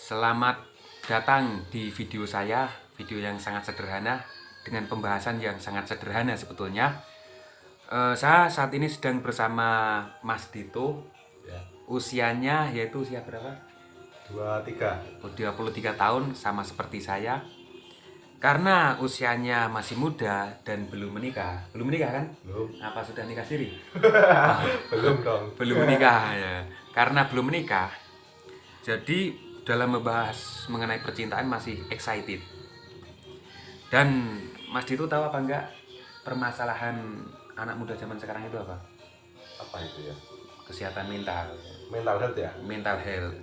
Selamat datang di video saya, video yang sangat sederhana dengan pembahasan yang sangat sederhana sebetulnya. Saya saat ini sedang bersama Mas Dito. Ya. Usianya yaitu usia berapa? 23. 23 tahun, sama seperti saya. Karena usianya masih muda dan belum menikah. Belum menikah kan? Belum. Apa sudah nikah siri? Belum dong. Belum menikah ya. Karena belum menikah, jadi dalam membahas mengenai percintaan masih excited. Dan Mas Dito tahu apa enggak permasalahan anak muda zaman sekarang itu apa? Apa itu ya? Kesehatan mental. Mental health ya? Mental health.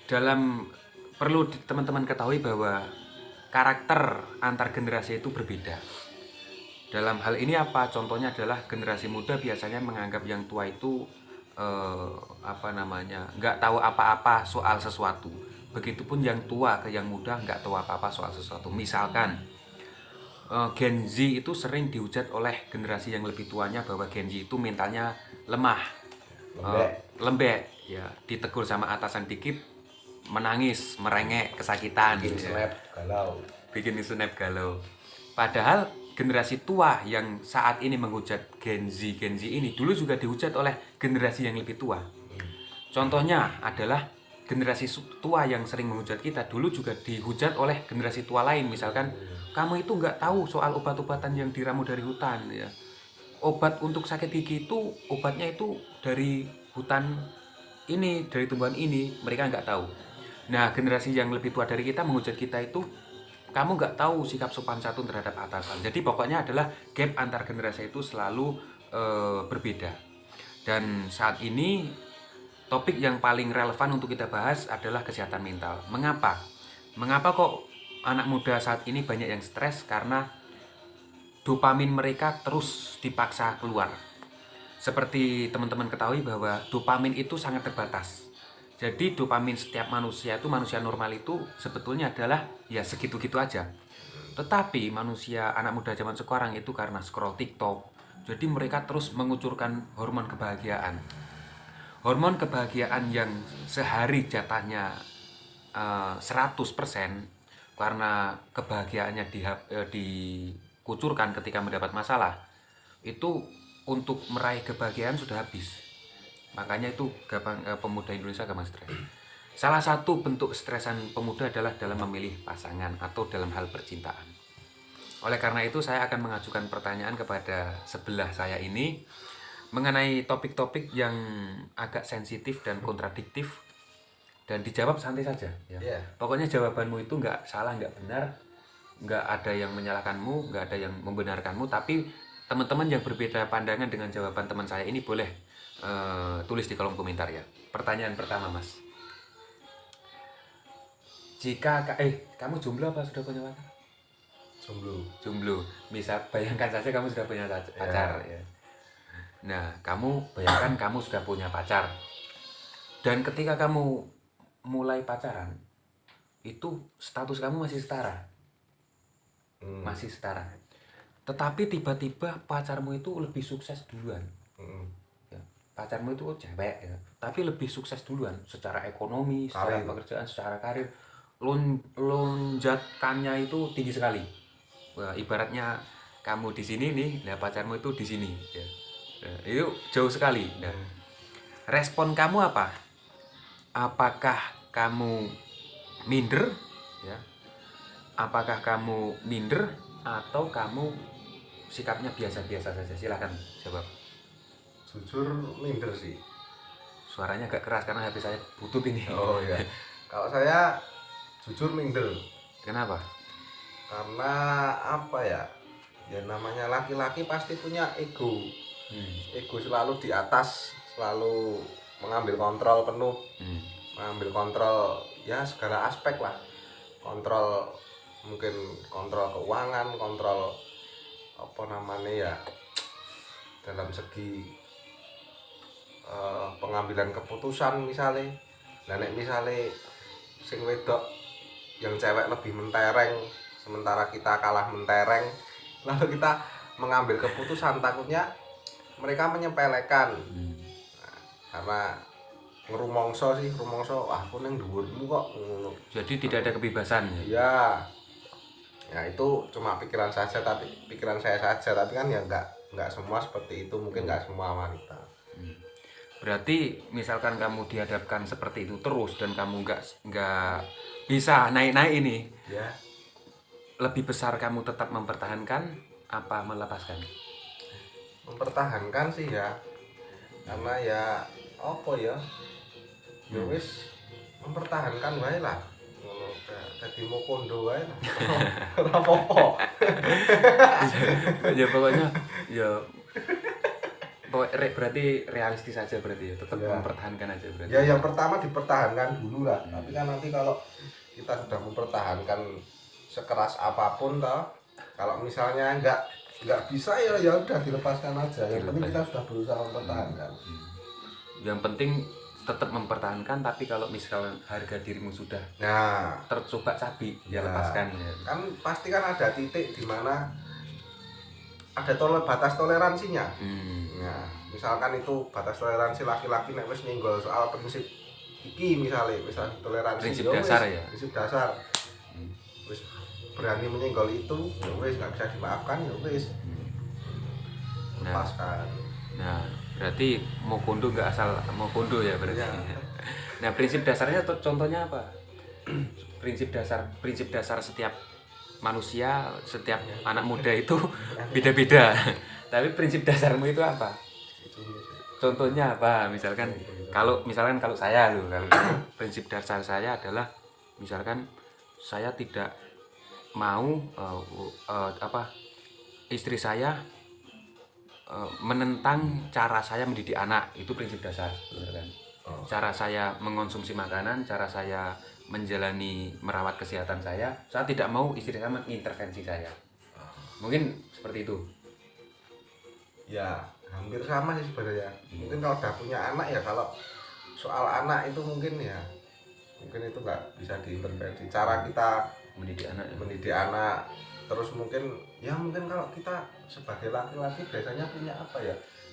Dalam perlu teman-teman ketahui bahwa karakter antar generasi itu berbeda. Dalam hal ini apa? Contohnya adalah generasi muda biasanya menganggap yang tua itu nggak tahu apa-apa soal sesuatu. Begitupun yang tua ke yang muda nggak tahu apa-apa soal sesuatu. Misalkan Gen Z itu sering dihujat oleh generasi yang lebih tuanya bahwa Gen Z itu mentalnya lemah, lembek, ya, ditegur sama atasan dikit menangis, merengek, kesakitan, Bikin gitu snap, ya. galau. Bikin snap galau. Padahal generasi tua yang saat ini menghujat Gen Z ini dulu juga dihujat oleh generasi yang lebih tua. Contohnya adalah generasi tua yang sering menghujat kita dulu juga dihujat oleh generasi tua lain. Misalkan kamu itu nggak tahu soal obat-obatan yang diramu dari hutan, ya. Obat untuk sakit gigi itu obatnya itu dari hutan ini, dari tumbuhan ini, mereka nggak tahu. Nah, generasi yang lebih tua dari kita menghujat kita itu, kamu nggak tahu sikap sopan santun terhadap atasan. Jadi pokoknya adalah gap antar generasi itu selalu berbeda. Dan saat ini topik yang paling relevan untuk kita bahas adalah kesehatan mental. Mengapa? Mengapa kok anak muda saat ini banyak yang stres? Karena dopamin mereka terus dipaksa keluar. Seperti teman-teman ketahui bahwa dopamin itu sangat terbatas. Jadi dopamin setiap manusia itu, manusia normal itu sebetulnya adalah ya segitu-gitu aja. Tetapi manusia anak muda zaman sekarang itu karena scroll TikTok, jadi mereka terus mengucurkan hormon kebahagiaan. Hormon kebahagiaan yang sehari jatahnya 100% karena kebahagiaannya dikucurkan ketika mendapat masalah, itu untuk meraih kebahagiaan sudah habis. Makanya itu pemuda Indonesia gampang stres. Salah satu bentuk stresan pemuda adalah dalam memilih pasangan atau dalam hal percintaan. Oleh karena itu saya akan mengajukan pertanyaan kepada sebelah saya ini mengenai topik-topik yang agak sensitif dan kontradiktif, dan dijawab santai saja, ya. Yeah. Pokoknya jawabanmu itu nggak salah, nggak benar, nggak ada yang menyalahkanmu, nggak ada yang membenarkanmu, tapi teman-teman yang berbeda pandangan dengan jawaban teman saya ini boleh tulis di kolom komentar, ya. Pertanyaan pertama, Mas. Kamu jomblo apa sudah punya pacar? Jomblo. Bisa bayangkan saja kamu sudah punya pacar, ya. Nah, kamu bayangkan kamu sudah punya pacar. Dan ketika kamu mulai pacaran, itu status kamu masih setara. Masih setara. Tetapi tiba-tiba pacarmu itu lebih sukses duluan. Ya, pacarmu itu cewek, ya, tapi lebih sukses duluan secara ekonomi, secara pekerjaan, secara karir. Lonjakannya itu tinggi sekali. Wah, ibaratnya kamu di sini nih, nah pacarmu itu di sini, ya. Nah, itu jauh sekali. Nah, respon kamu apa? Apakah kamu minder, ya? Apakah kamu minder atau kamu sikapnya biasa-biasa saja? Silakan jawab. Jujur minder sih. Suaranya agak keras karena HP saya butut ini. Oh iya. Kalau saya jujur minder. Kenapa? Karena apa ya? Ya namanya laki-laki pasti punya ego. Ego selalu di atas, selalu mengambil kontrol penuh. Mengambil kontrol ya segala aspek lah. Kontrol, mungkin kontrol keuangan, kontrol apa namanya ya, dalam segi pengambilan keputusan misalnya. Nah nek misalnya sing wedok yang cewek lebih mentereng sementara kita kalah mentereng, lalu kita mengambil keputusan, takutnya mereka menyepelekan. Nah, karena ngerumongso sih, rumongso aku neng dhuwurmu kok ngono. Jadi tidak ada kebebasan ya. Iya. Ya itu cuma pikiran saja, tapi pikiran saya saja, tapi kan ya enggak semua seperti itu, mungkin enggak semua wanita. Berarti misalkan kamu dihadapkan seperti itu terus dan kamu nggak bisa naik-naik ini, Ya, lebih besar kamu tetap mempertahankan apa melepaskan? mempertahankan sih ya. Karena ya apa ya? Ya wis mempertahankan wae lah. Ngono dadi mokondo wae lah. Ora apa-apa. Ya pokoknya ya berarti realistis aja berarti ya, tetap Ya. mempertahankan aja berarti. Ya yang pertama dipertahankan dulu lah. Tapi kan nanti kalau kita sudah mempertahankan sekeras apapun toh, kalau misalnya nggak bisa ya udah dilepaskan aja. Yang penting kita sudah berusaha mempertahankan. Yang penting tetap mempertahankan, tapi kalau misalnya harga dirimu sudah Nah, tercoba cabi, ya Ya. lepaskan ya. kan pasti kan ada titik di mana ada batas toleransinya. Nah, misalkan itu batas toleransi laki-laki nek wis nyenggol soal prinsip iki misalnya toleransi Prinsip ya wis, dasar ya? prinsip dasar. Wis berani menyenggol itu ya wis nggak bisa dimaafkan ya wis lepaskan. Nah, berarti Mokondo nggak asal Mokondo ya berarti. Ya. Nah, prinsip dasarnya contohnya apa? prinsip dasar setiap manusia, setiap anak muda itu beda-beda. Tapi prinsip dasarmu itu apa? Contohnya apa? Misalkan kalau saya loh, kalau prinsip dasar saya adalah misalkan saya tidak mau istri saya menentang cara saya mendidik anak. Itu prinsip dasar, benar kan? Cara saya mengonsumsi makanan, cara saya menjalani merawat kesehatan saya tidak mau istri saya mengintervensi saya. Mungkin seperti itu. Ya hampir sama sih sebenarnya. Mungkin kalau udah punya anak ya, kalau soal anak itu mungkin itu nggak bisa diintervensi. Cara kita Mendidik anak ya. mendidik anak, terus mungkin kalau kita sebagai laki-laki biasanya punya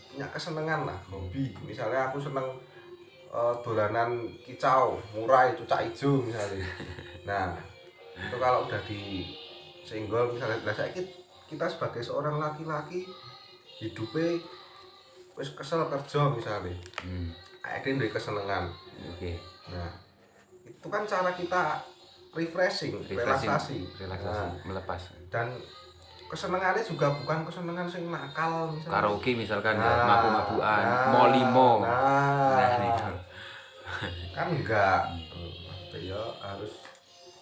punya kesenangan lah, hobi. Misalnya aku seneng dolanan kicau, murai, cucak hijau misalnya. Nah, itu kalau udah disenggol misalnya, kita sebagai seorang laki-laki hidupnya wis kesel kerja misalnya. Akhirnya dari kesenangan. Oke. Nah, itu kan cara kita relaksasi. Nah, Melepas. dan kesenangannya juga bukan kesenangan sing nakal misalnya. Karaoke misalkan ya, Nah, mabuk-mabukan, nah, molimo. Nah, itu. kan enggak. Ya harus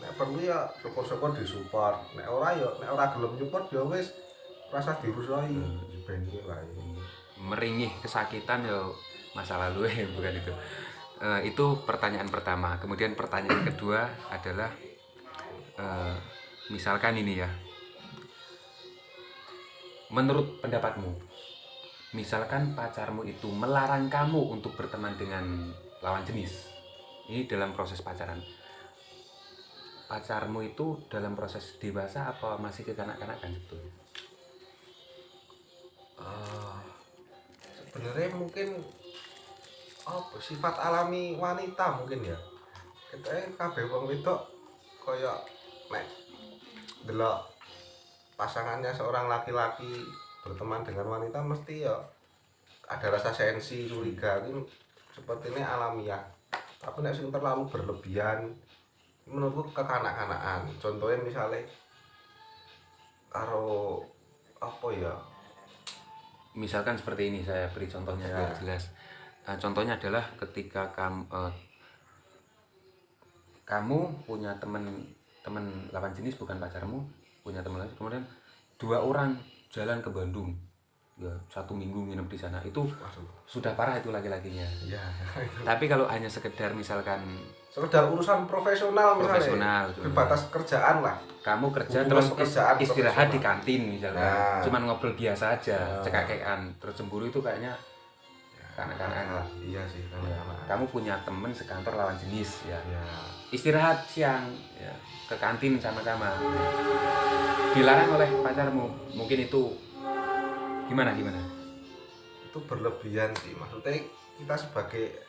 nek perlu ya syukur-syukur disupport. Nek ora gelem nyupport ya wis rasa dirusoi. Bengi wae. Meringih kesakitan ya masa lalu bukan itu. Itu pertanyaan pertama. Kemudian pertanyaan kedua adalah misalkan ini ya, menurut pendapatmu, misalkan pacarmu itu melarang kamu untuk berteman dengan lawan jenis, ini dalam proses pacaran, pacarmu itu dalam proses dewasa apa masih kekanak-kanakan sebetulnya? Sebenarnya mungkin sifat alami wanita mungkin ya. Kita kabeh wong wedok kaya nek delok pasangannya seorang laki-laki berteman dengan wanita mesti ya ada rasa sensi, curiga, ini sepertinya alamiah. Tapi nek sing terlalu berlebihan menurutku kekanak-kanakan. Contohnya misalnya karo Misalkan seperti ini, saya beri contohnya biar jelas. Contohnya adalah ketika kamu punya teman lawan jenis, bukan pacarmu, punya teman lain, kemudian 2 orang jalan ke Bandung, ya 1 minggu nginep di sana, itu sudah parah itu laki-lakinya. ya. Tapi kalau hanya sekedar misalkan Sekedar urusan profesional misalnya, berbatas kerjaan lah. kamu kerja Hubungan terus pekerjaan istirahat profesional. di kantin misalkan, Nah. cuman ngobrol biasa aja, cekak-cekan, terus cemburu, itu kayaknya kanak-kanakan. Iya sih, kanak-kanakan. Kamu punya temen sekantor lawan jenis ya, Ya. istirahat siang ya, ke kantin sama-sama, dilarang oleh pacarmu, mungkin itu gimana? Itu berlebihan sih, maksudnya kita sebagai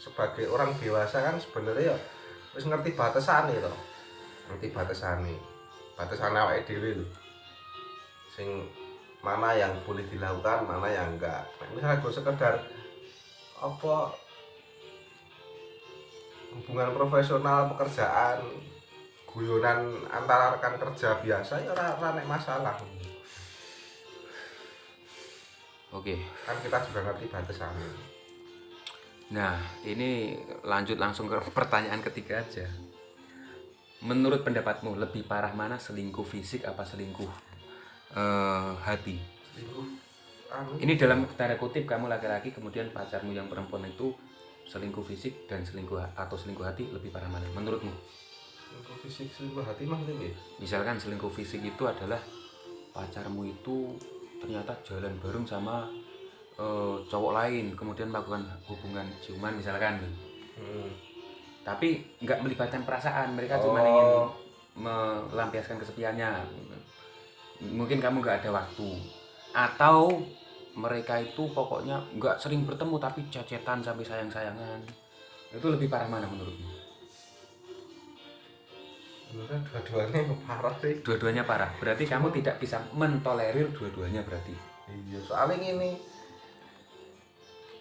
sebagai orang dewasa kan sebenarnya ya wis ngerti batasane to. Ngerti batasane. Batasane awake dhewe lho. Sing mana yang boleh dilakukan, mana yang enggak. Nah, misalnya gue sekedar apa hubungan profesional, pekerjaan, guyonan antara rekan kerja biasa ya ora nek masalah. Oke. Kan kita juga ngerti batasannya. Nah, ini lanjut langsung ke pertanyaan ketiga aja. Menurut pendapatmu lebih parah mana, selingkuh fisik apa selingkuh hati? Selingkuh Ini dalam tanda kutip kamu laki-laki kemudian pacarmu yang perempuan itu selingkuh fisik dan selingkuh atau selingkuh hati, lebih parah mana menurutmu? selingkuh fisik, selingkuh hati maksudnya ya? Misalkan selingkuh fisik itu adalah pacarmu itu ternyata jalan bareng sama cowok lain, kemudian melakukan hubungan ciuman misalkan. Tapi nggak melibatkan perasaan, mereka cuma ingin melampiaskan kesepiannya. Mungkin kamu nggak ada waktu, atau mereka itu pokoknya nggak sering bertemu tapi cecetan sampai sayang-sayangan. Itu lebih parah mana menurutmu? Menurut dua-duanya parah sih. Dua-duanya parah. Berarti kamu tidak bisa mentolerir dua-duanya berarti. Iya, soalnya gini.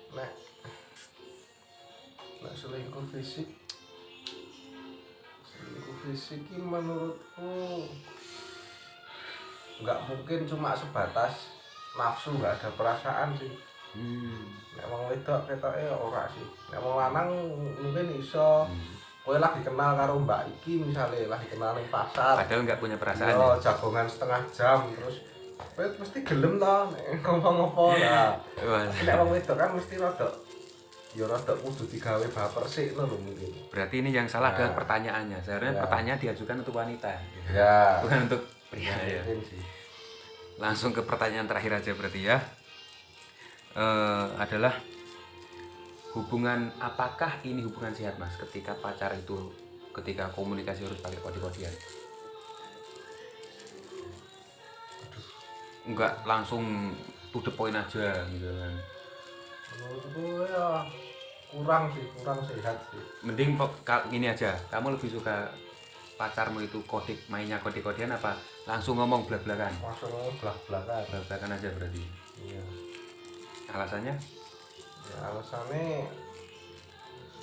Nek selingkuh fisik ini menurutku nggak mungkin cuma sebatas nafsu, nggak ada perasaan sih. Nek wong wedok ketoke ora sih. Nek wong lanang mungkin iso. Kowe lagi kenal karo mbak iki misalnya, lagi kenal ning pasar. Padahal nggak punya perasaan. Yo, jagongan setengah jam terus kowe mesti gelem to nek ngomong apa lah. Nek wong wedok kan mesti rada ya rada kudu digawe baper sik lho mungkin. Berarti ini yang salah adalah pertanyaannya. Sebenarnya pertanyaan diajukan untuk wanita. Ya. Bukan untuk pria ya. Sih. Langsung ke pertanyaan terakhir aja berarti ya. Adalah hubungan, apakah ini hubungan sehat Mas ketika pacar itu ketika komunikasi harus pakai kode-kodean? Enggak langsung to the point aja gitu kan. Menurutku ya kurang sehat sih. Mending ini aja, kamu lebih suka pacarmu itu mainnya kode-kodean apa langsung ngomong blak-blakan? Langsung ngomong blak-blakan. Blak-blakan aja berarti. Iya. Alasannya? Ya, alasannya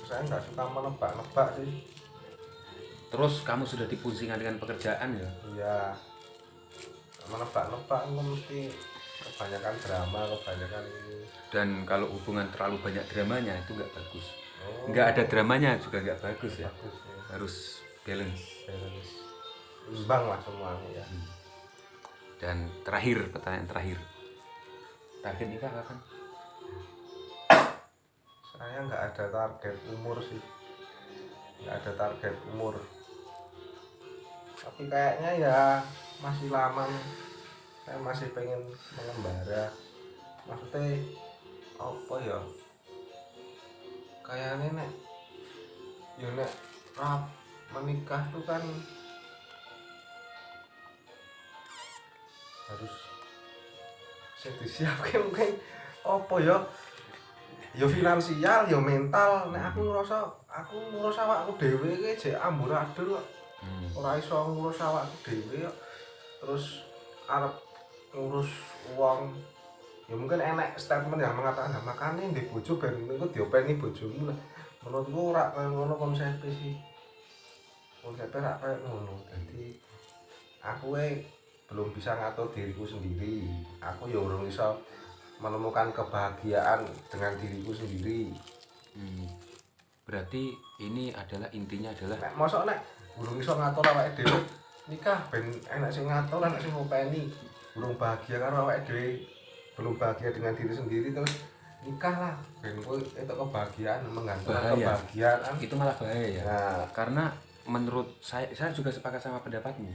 saya nggak suka menebak-nebak sih. Terus kamu sudah dipusingkan dengan pekerjaan ya? Iya. Menebak-nebak itu mesti kebanyakan drama, kebanyakan ini. Dan kalau hubungan terlalu banyak dramanya itu nggak bagus. Nggak ada dramanya juga nggak bagus ya. Bagus ya. Harus balance. Imbang lah semuanya ya. Dan terakhir, pertanyaan terakhir. Target nikah kapan? Saya nggak ada target umur sih. Nggak ada target umur. Tapi kayaknya ya masih lama nih. Saya masih pengen mengembara. Maksudnya apa ya? Kayaknya nek ya nek menikah tuh kan harus disiapkan mungkin apa ya? Ya finansial, ya mental. Nek aku ngerasa awakku dhewe iki jek amburadul kok. Ora iso ngurus awakku dhewe kok. Terus arep ngurus uang. Ya mungkin enek statement yang mengatakan makane ndek bojo ben niku diopeni bojomu lah. Menurutku ora kaya ngono konsepnya sih. Konsepnya ora kaya ngono. Jadi aku belum bisa ngatur diriku sendiri. Aku ya urung iso menemukan kebahagiaan dengan diriku sendiri. Berarti ini adalah intinya adalah Mosok nek urung iso ngatur awake dhewe nikah ben enak sing ngatur, enak sing ngopeni. Urung bahagia karo awake dhewe, belum bahagia dengan diri sendiri terus nikah lah. Ben kowe entuk kebahagiaan, menggantungkan kebahagiaan. Itu malah bahaya ya. Nah, karena menurut saya juga sepakat sama pendapatmu.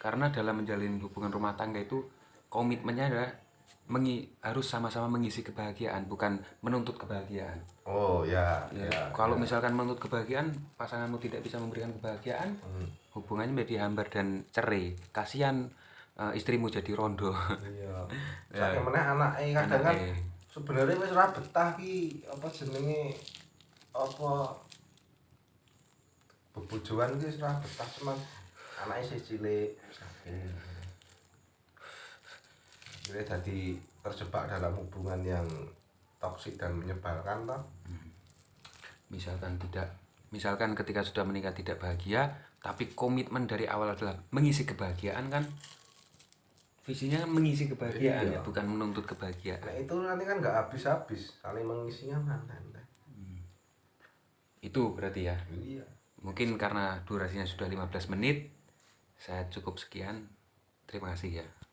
Karena dalam menjalin hubungan rumah tangga itu komitmennya adalah harus sama-sama mengisi kebahagiaan, bukan menuntut kebahagiaan. oh ya. Kalau misalkan menuntut kebahagiaan, pasanganmu tidak bisa memberikan kebahagiaan, hubungannya menjadi hambar dan cerai. Kasihan istrimu jadi rondo. Iya. Saking meneh anake kadang kan sebenarnya wis ora betah ki apa jenenge apa bebojoan ki wis ora betah cuman anake isih cilik saking akhirnya jadi terjebak dalam hubungan yang toksik dan menyebalkan toh. Misalkan ketika sudah menikah tidak bahagia, tapi komitmen dari awal adalah mengisi kebahagiaan kan, visinya kan mengisi kebahagiaan Iya. ya, bukan menuntut kebahagiaan. Nah itu nanti kan nggak habis-habis saling mengisinya mana. Itu berarti ya. Iya. Mungkin karena durasinya sudah 15 menit, saya cukup sekian. Terima kasih ya.